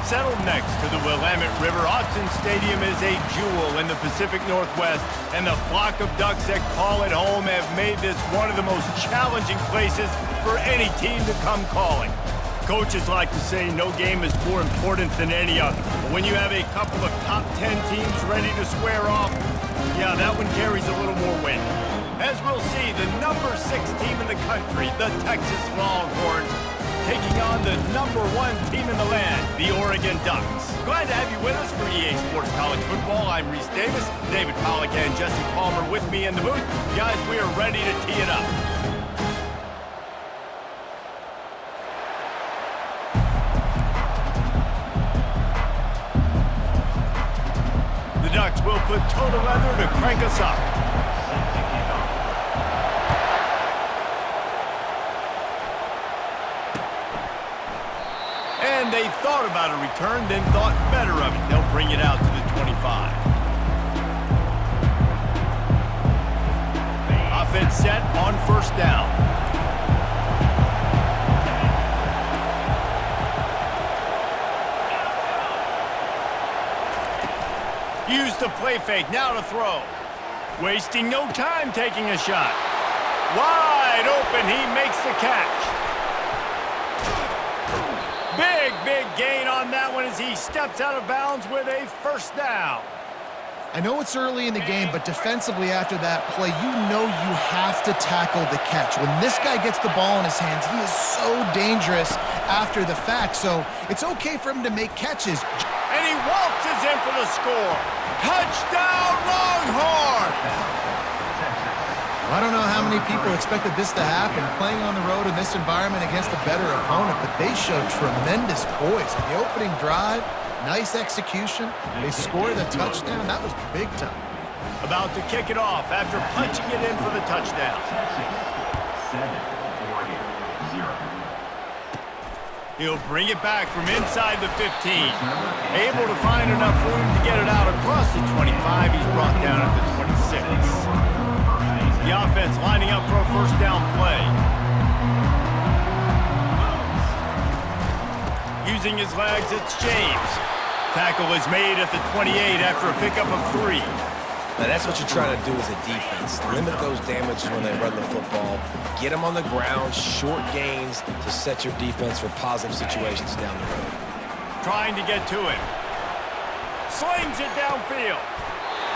Settled next to the Willamette River, Autzen Stadium is a jewel in the Pacific Northwest, and the flock of Ducks that call it home have made this one of the most challenging places for any team to come calling. Coaches like to say no game is more important than any other. But when you have a couple of top 10 teams ready to square off, yeah, that one carries a little more weight. As we'll see, the number 6 team in the country, the Texas Longhorns, taking on the number 1 team in the land, the Oregon Ducks. Glad to have you with us for EA Sports College Football. I'm Reese Davis, David Pollack and Jesse Palmer with me in the booth. Guys, we are ready to tee it up. The Ducks will put total leather to crank us up. And they thought about a return, then thought better of it. They'll bring it out to the 25. Offense set on first down. Use the play fake, now to throw. Wasting no time taking a shot. Wide open, he makes the catch. Big gain on that one as he steps out of bounds with a first down. I know it's early in the game, but defensively after that play, you know you have to tackle the catch. When this guy gets the ball in his hands, he is so dangerous after the fact, so it's okay for him to make catches. And he waltzes in for the score. Touchdown, Longhorns! I don't know how many people expected this to happen, playing on the road in this environment against a better opponent, but they showed tremendous poise. The opening drive, nice execution. They scored a touchdown. That was big time. About to kick it off after punching it in for the touchdown. 7, 0. He'll bring it back from inside the 15. Able to find enough room to get it out across the 25. He's brought down at the 26. The offense lining up for a first down play. Using his legs, it's James. Tackle is made at the 28 after a pickup of 3. Now that's what you're trying to do as a defense. Limit those damages when they run the football. Get them on the ground, short gains to set your defense for positive situations down the road. Trying to get to him. Slings it downfield.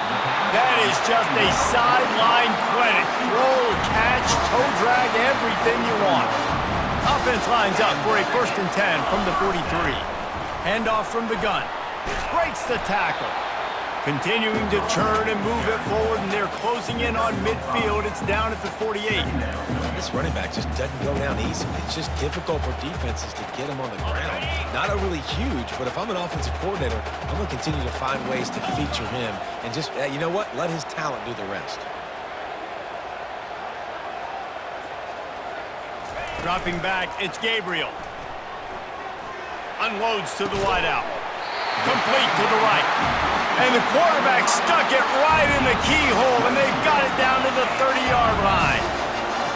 That is just a sideline credit. Throw, catch, toe drag, everything you want. Offense lines up for a 1st and 10 from the 43. Handoff from the gun. Breaks the tackle. Continuing to churn and move it forward, and they're closing in on midfield. It's down at the 48. This running back just doesn't go down easily. It's just difficult for defenses to get him on the ground. Not overly huge, but if I'm an offensive coordinator, I'm going to continue to find ways to feature him and just, you know what, let his talent do the rest. Dropping back, it's Gabriel. Unloads to the wideout. Complete to the right. And the quarterback stuck it right in the keyhole, and they've got it down to the 30-yard line.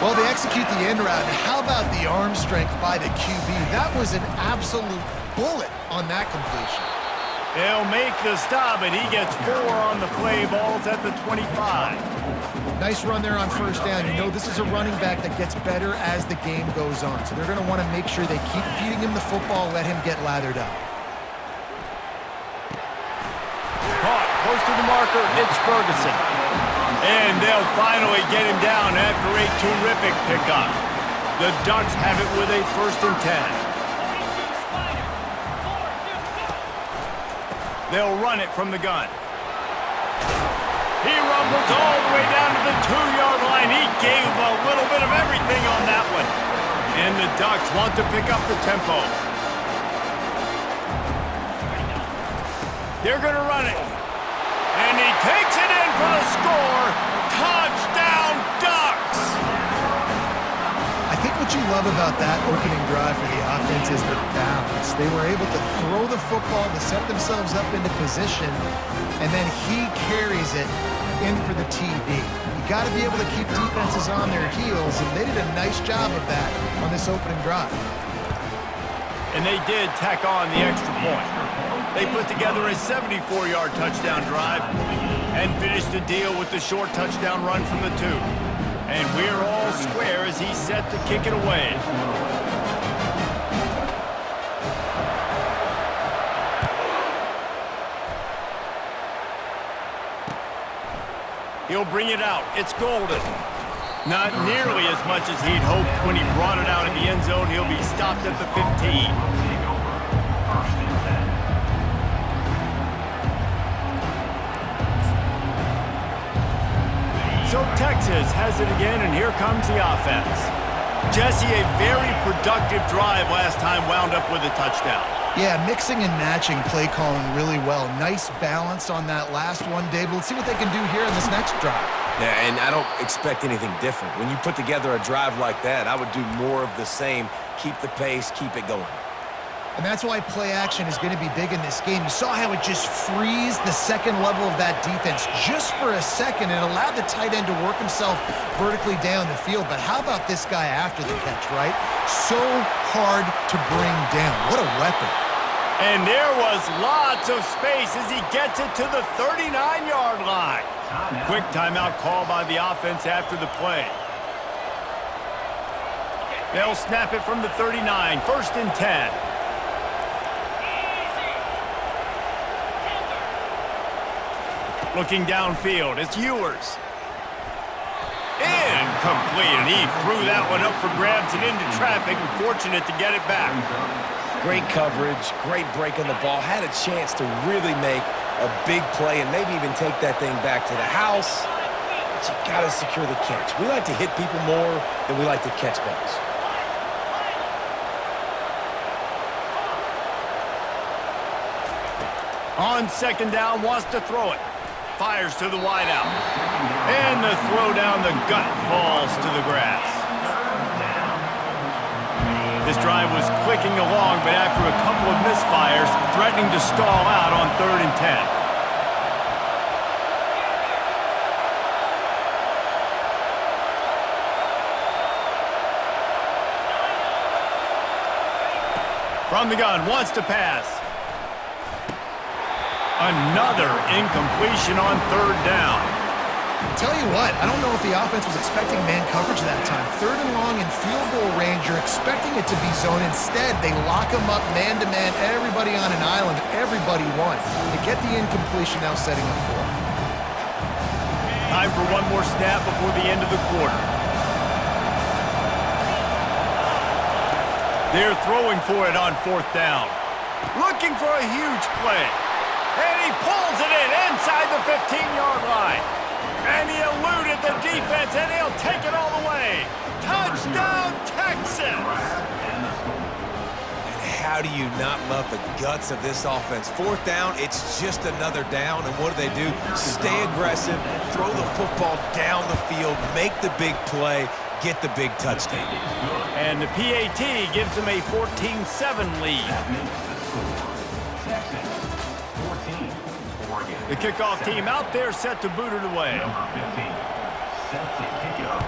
Well, they execute the end route. How about the arm strength by the QB? That was an absolute bullet on that completion. They'll make the stop, and he gets 4 on the play. Ball's at the 25. Nice run there on first down. You know this is a running back that gets better as the game goes on. So they're going to want to make sure they keep feeding him the football, let him get lathered up. Caught close to the marker, it's Ferguson. And they'll finally get him down after a terrific pickup. The Ducks have it with a 1st and 10. They'll run it from the gun. He rumbles all the way down to the 2-yard line. He gave a little bit of everything on that one. And the Ducks want to pick up the tempo. They're going to run it. And he takes it in for the score. Touchdown, Ducks! I think what you love about that opening drive for the offense is the balance. They were able to throw the football to set themselves up into position, and then he carries it in for the TD. You got to be able to keep defenses on their heels, and they did a nice job of that on this opening drive. And they did tack on the extra point. They put together a 74-yard touchdown drive and finished the deal with the short touchdown run from the 2. And we're all square as he's set to kick it away. He'll bring it out. It's Golden. Not nearly as much as he'd hoped when he brought it out of the end zone. He'll be stopped at the 15. So Texas has it again, and here comes the offense. Jesse, a very productive drive last time wound up with a touchdown. Yeah, mixing and matching play calling really well. Nice balance on that last one, David. Let's see what they can do here in this next drive. Yeah, and I don't expect anything different. When you put together a drive like that, I would do more of the same. Keep the pace, keep it going. And that's why play action is going to be big in this game. You saw how it just frees the second level of that defense just for a second. It allowed the tight end to work himself vertically down the field. But how about this guy after the catch, right? So hard to bring down. What a weapon. And there was lots of space as he gets it to the 39-yard line. Quick timeout call by the offense after the play. They'll snap it from the 39, 1st and 10. Looking downfield, it's Ewers. Incomplete, and he threw that one up for grabs and into traffic, and fortunate to get it back. Great coverage, great break on the ball. Had a chance to really make a big play and maybe even take that thing back to the house. But you got to secure the catch. We like to hit people more than we like to catch balls. On 2nd down, wants to throw it. Fires to the wideout. And the throw down the gut falls to the grass. This drive was clicking along, but after a couple of misfires, threatening to stall out on 3rd and 10. From the gun, wants to pass. Another incompletion on 3rd down. Tell you what, I don't know if the offense was expecting man coverage that time. 3rd and long in field goal range, you're expecting it to be zone. Instead, they lock them up man-to-man, everybody on an island, everybody won. They get the incompletion now setting up 4th. Time for one more snap before the end of the quarter. They're throwing for it on 4th down. Looking for a huge play. And he pulls it in inside the 15-yard line. And he eluded the defense, and he'll take it all the way. Touchdown, Texas! And how do you not love the guts of this offense? 4th down, it's just another down, and what do? Stay aggressive, throw the football down the field, make the big play, get the big touchdown. And the PAT gives them a 14-7 lead. The kickoff team out there set to boot it away. Number 15, set to kick it off.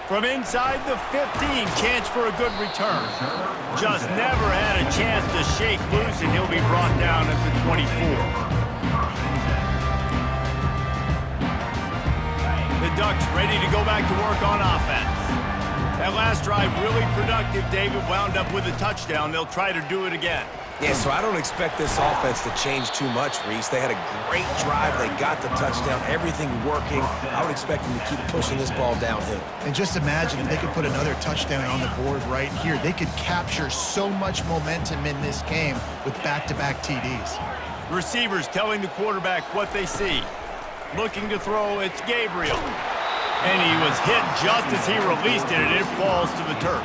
From inside the 15, chance for a good return. Just never had a chance to shake loose, and he'll be brought down at the 24. The Ducks ready to go back to work on offense. That last drive really productive. David wound up with a touchdown. They'll try to do it again. Yeah, so I don't expect this offense to change too much, Reese. They had a great drive. They got the touchdown, everything working. I would expect them to keep pushing this ball downhill. And just imagine if they could put another touchdown on the board right here. They could capture so much momentum in this game with back-to-back TDs. Receivers telling the quarterback what they see. Looking to throw, it's Gabriel. And he was hit just as he released it, and it falls to the turf.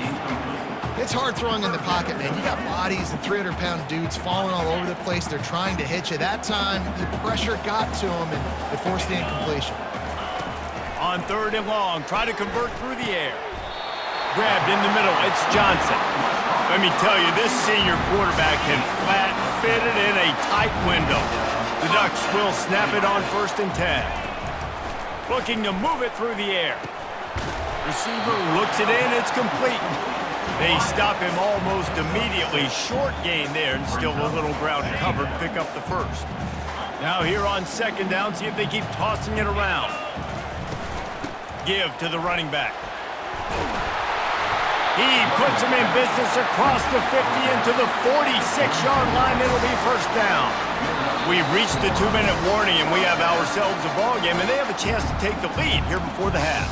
It's hard throwing in the pocket, man. You got bodies and 300-pound dudes falling all over the place. They're trying to hit you. That time, the pressure got to them, and it forced the incompletion. On 3rd and long, try to convert through the air. Grabbed in the middle, it's Johnson. Let me tell you, this senior quarterback can flat fit it in a tight window. The Ducks will snap it on 1st and 10. Looking to move it through the air. Receiver looks it in, it's complete. They stop him almost immediately. Short gain there, and still a little ground covered to pick up the first. Now here on second down, see if they keep tossing it around. Give to the running back. He puts him in business across the 50 into the 46-yard line. It'll be first down. We've reached the 2-minute warning, and we have ourselves a ball game, and they have a chance to take the lead here before the half.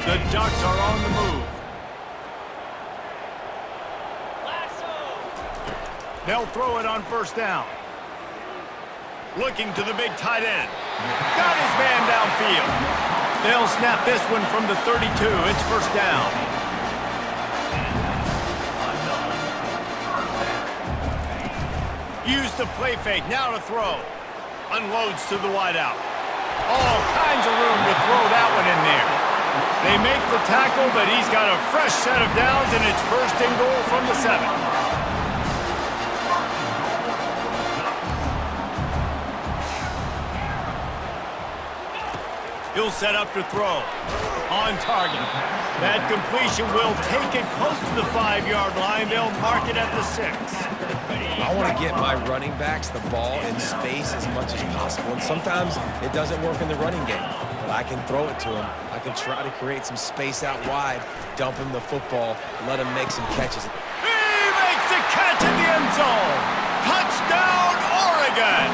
The Ducks are on the move. They'll throw it on first down. Looking to the big tight end. Got his man downfield. They'll snap this one from the 32. It's first down. Use the play fake. Now to throw. Unloads to the wideout. All kinds of room to throw that one in there. They make the tackle, but he's got a fresh set of downs, and it's first and goal from the 7. He'll set up to throw. On target. That completion will take it close to the 5-yard line. They'll mark it at the 6. I want to get my running backs the ball in space as much as possible. And sometimes it doesn't work in the running game. But I can throw it to him. I can try to create some space out wide, dump him the football, let him make some catches. He makes the catch in the end zone. Touchdown, Oregon.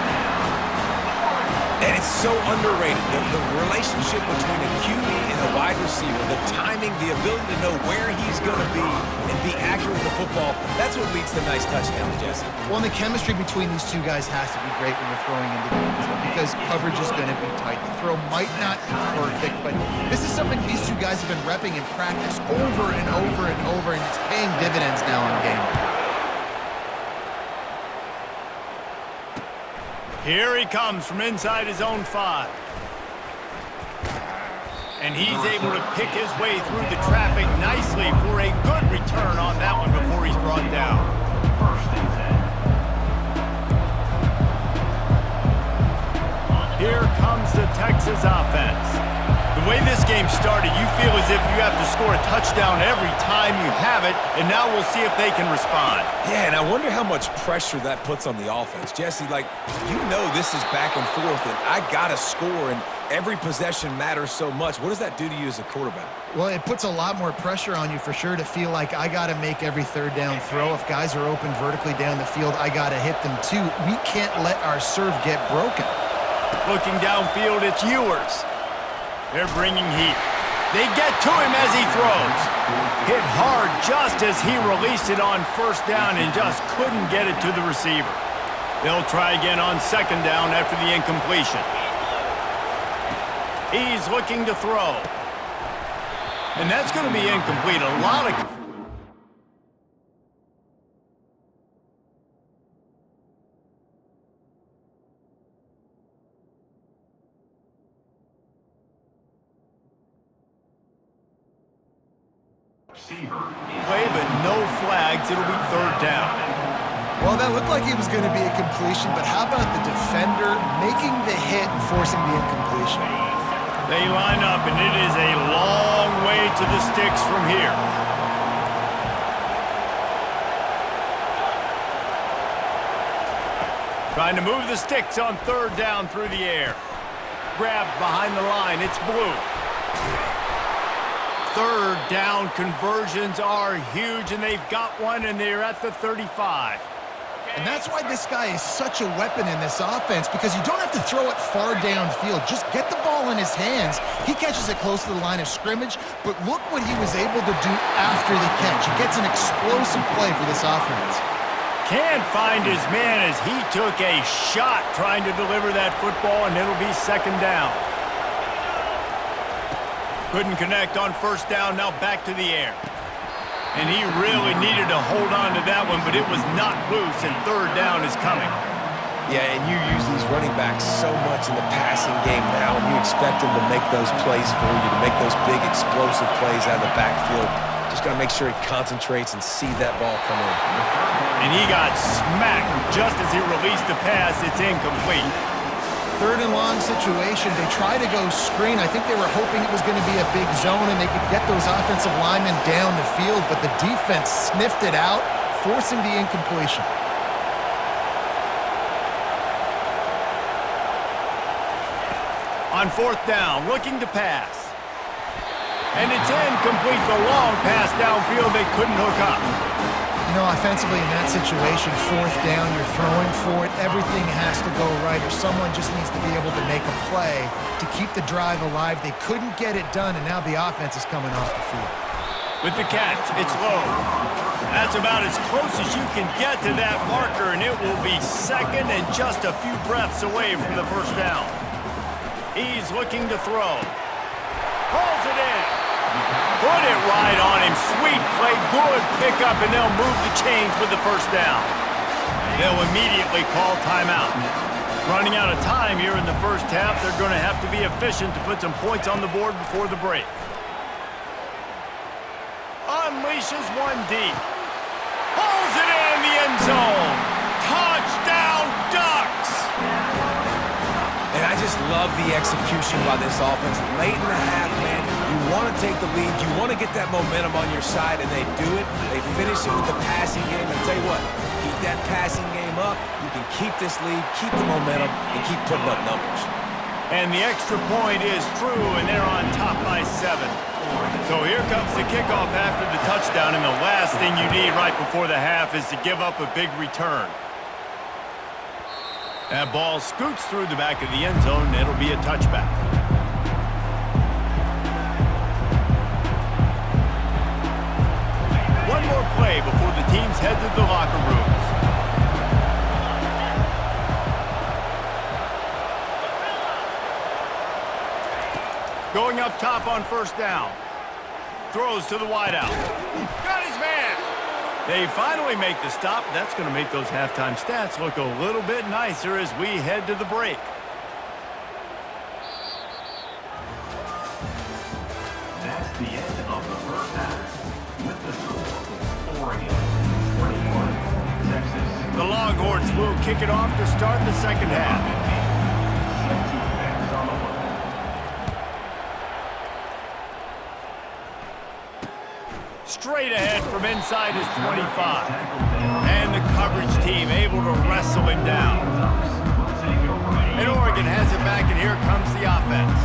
And it's so underrated, the relationship between a QB and a wide receiver, the timing, the ability to know where he's going to be and be accurate with the football, that's what leads to nice touchdowns, Jesse. Well, and the chemistry between these two guys has to be great when you're throwing into the end zone because coverage is going to be tight. The throw might not be perfect, but this is something these two guys have been repping in practice over and over and over, and it's paying dividends now in game. Here he comes from inside his own 5. And he's able to pick his way through the traffic nicely for a good return on that one before he's brought down. Here comes the Texas offense. The way this game started, you feel as if you have to score a touchdown every time you have it, and now we'll see if they can respond. Yeah, and I wonder how much pressure that puts on the offense. Jesse, you know this is back and forth, and I got to score, and every possession matters so much. What does that do to you as a quarterback? Well, it puts a lot more pressure on you for sure to feel like I got to make every third down throw. If guys are open vertically down the field, I got to hit them too. We can't let our serve get broken. Looking downfield, it's Ewers. They're bringing heat. They get to him as he throws. Hit hard just as he released it on first down and just couldn't get it to the receiver. They'll try again on second down after the incompletion. He's looking to throw. And that's going to be incomplete. A lot of... play, but no flags. It'll be third down. Well, that looked like it was going to be a completion, but how about the defender making the hit and forcing the incompletion? They line up, and it is a long way to the sticks from here. Trying to move the sticks on third down through the air. Grabbed behind the line. It's Blue. Third down conversions are huge, and they've got one, and they're at the 35. And that's why this guy is such a weapon in this offense, because you don't have to throw it far downfield. Just get the ball in his hands. He catches it close to the line of scrimmage, but look what he was able to do after the catch. He gets an explosive play for this offense. Can't find his man as he took a shot trying to deliver that football, and it'll be second down. Couldn't connect on first down, now back to the air. And he really needed to hold on to that one, but it was not loose, and third down is coming. Yeah, and you use these running backs so much in the passing game now, and you expect them to make those plays for you, to make those big explosive plays out of the backfield. Just got to make sure he concentrates and see that ball come in. And he got smacked just as he released the pass. It's incomplete. third and long situation. They try to go screen. I think they were hoping it was going to be a big zone and they could get those offensive linemen down the field, but the defense sniffed it out, forcing the incompletion. On fourth down, looking to pass. And it's incomplete. The long pass downfield they couldn't hook up. You know, offensively in that situation, fourth down, you're throwing for it. Everything has to go right, or someone just needs to be able to make a play to keep the drive alive. They couldn't get it done, and now the offense is coming off the field. With the catch, it's low. That's about as close as you can get to that marker, and it will be second and just a few breaths away from the first down. He's looking to throw. Pulls it in. Put it right on him. Sweet play, good pickup, and they'll move the chains with the first down. They'll immediately call timeout. Running out of time here in the first half, they're going to have to be efficient to put some points on the board before the break. Unleashes one deep. Pulls it in the end zone. Touchdown, Ducks! And I just love the execution by this offense. Late in the half, man, you want to take the lead. You want to get that momentum on your side, and they do it. They finish it with the passing game. And tell you what, keep that passing game up. You can keep this lead, keep the momentum, and keep putting up numbers. And the extra point is true, and they're on top by 7. So here comes the kickoff after the touchdown, and the last thing you need right before the half is to give up a big return. That ball scoots through the back of the end zone, and it'll be a touchback. One more play before the teams head to the locker rooms. Going up top on first down. Throws to the wideout. Got his man. They finally make the stop. That's going to make those halftime stats look a little bit nicer as we head to the break. That's the end of the first half. With the score, Oregon 21, Texas. The Longhorns will kick it off to start the second half. Straight ahead from inside his 25. And the coverage team able to wrestle him down. And Oregon has it back, and here comes the offense.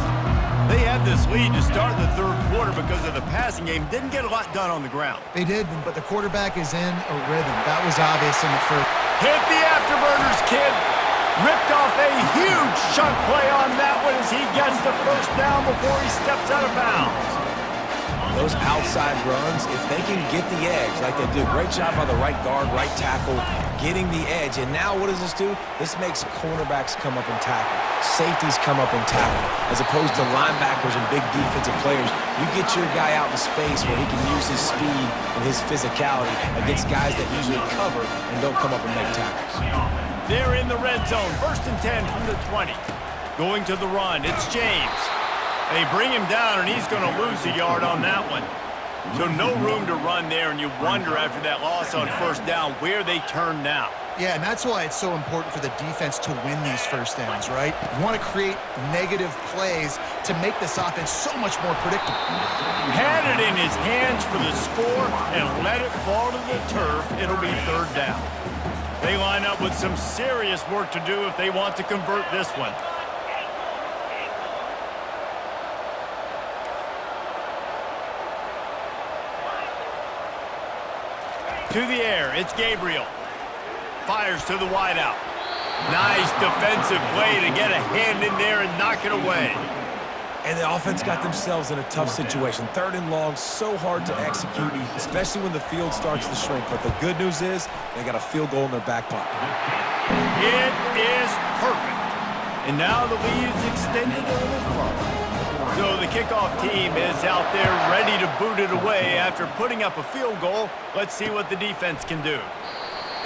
They had this lead to start the third quarter because of the passing game. Didn't get a lot done on the ground. They did, but the quarterback is in a rhythm. That was obvious in the first. Hit the afterburners, kid. Ripped off a huge chunk play on that one as he gets the first down before he steps out of bounds. Those outside runs, if they can get the edge, like they do a great job by the right guard, right tackle, getting the edge. And now what does this do? This makes cornerbacks come up and tackle. Safeties come up and tackle. As opposed to linebackers and big defensive players, you get your guy out in space where he can use his speed and his physicality against guys that usually cover and don't come up and make tackles. They're in the red zone. 1st and 10 from the 20. Going to the run. It's James. They bring him down, and he's going to lose a yard on that one. So no room to run there, and you wonder after that loss on first down where they turn now. Yeah, and that's why it's so important for the defense to win these first downs, right? You want to create negative plays to make this offense so much more predictable. Had it in his hands for the score and let it fall to the turf, it'll be third down. They line up with some serious work to do if they want to convert this one. To the air, it's Gabriel. Fires to the wideout. Nice defensive play to get a hand in there and knock it away. And the offense got themselves in a tough situation. 3rd and long, so hard to execute, especially when the field starts to shrink. But the good news is they got a field goal in their back pocket. It is perfect. And now the lead is extended a little further. So the kickoff team is out there ready to boot it away after putting up a field goal. Let's see what the defense can do.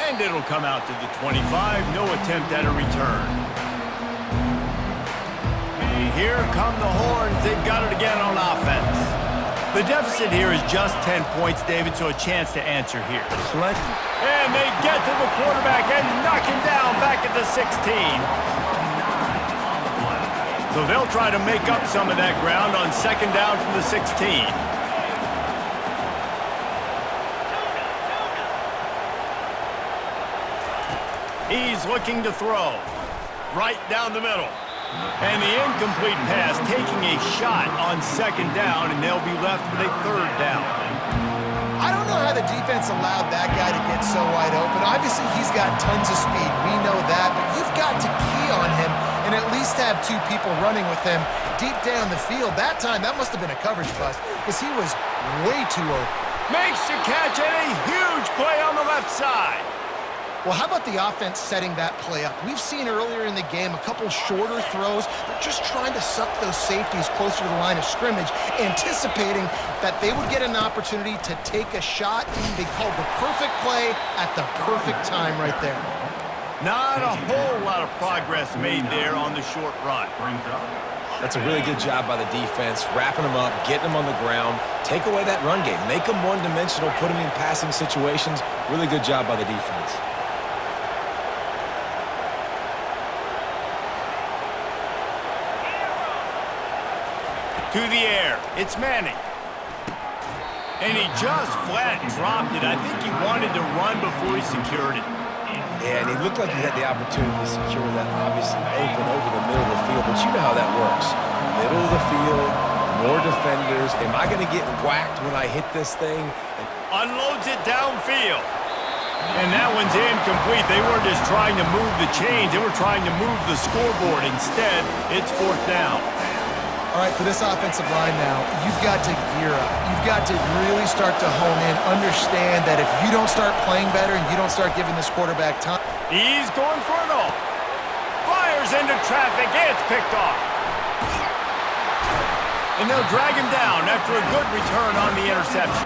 And it'll come out to the 25. No attempt at a return. Here come the Horns. They've got it again on offense. The deficit here is just 10 points, David, so a chance to answer here. And they get to the quarterback and knock him down back at the 16. So they'll try to make up some of that ground on second down from the 16. He's looking to throw. Right down the middle. And the incomplete pass taking a shot on second down, and they'll be left with a third down. I don't know how the defense allowed that guy to get so wide open. Obviously, he's got tons of speed. We know that, but you've got to key on him and at least have two people running with him deep down the field. That time, that must have been a coverage bust because he was way too open. Makes the catch and a huge play on the left side. Well, how about the offense setting that play up? We've seen earlier in the game a couple shorter throws, but just trying to suck those safeties closer to the line of scrimmage, anticipating that they would get an opportunity to take a shot. They called the perfect play at the perfect time right there. Not a whole lot of progress made there on the short run. That's a really good job by the defense, wrapping them up, getting them on the ground, take away that run game, make them one-dimensional, put them in passing situations. Really good job by the defense. To the air, it's Manning. And he just flat dropped it. I think he wanted to run before he secured it. Yeah, and he looked like he had the opportunity to secure that, obviously open over the middle of the field, but you know how that works. Middle of the field, more defenders. Am I going to get whacked when I hit this thing? Unloads it downfield. And that one's incomplete. They weren't just trying to move the chains. They were trying to move the scoreboard. Instead, it's fourth down. All right, for this offensive line now, you've got to gear up. You've got to really start to hone in, understand that if you don't start playing better and you don't start giving this quarterback time. He's going for it all. Fires into traffic. It's picked off. And they'll drag him down after a good return on the interception.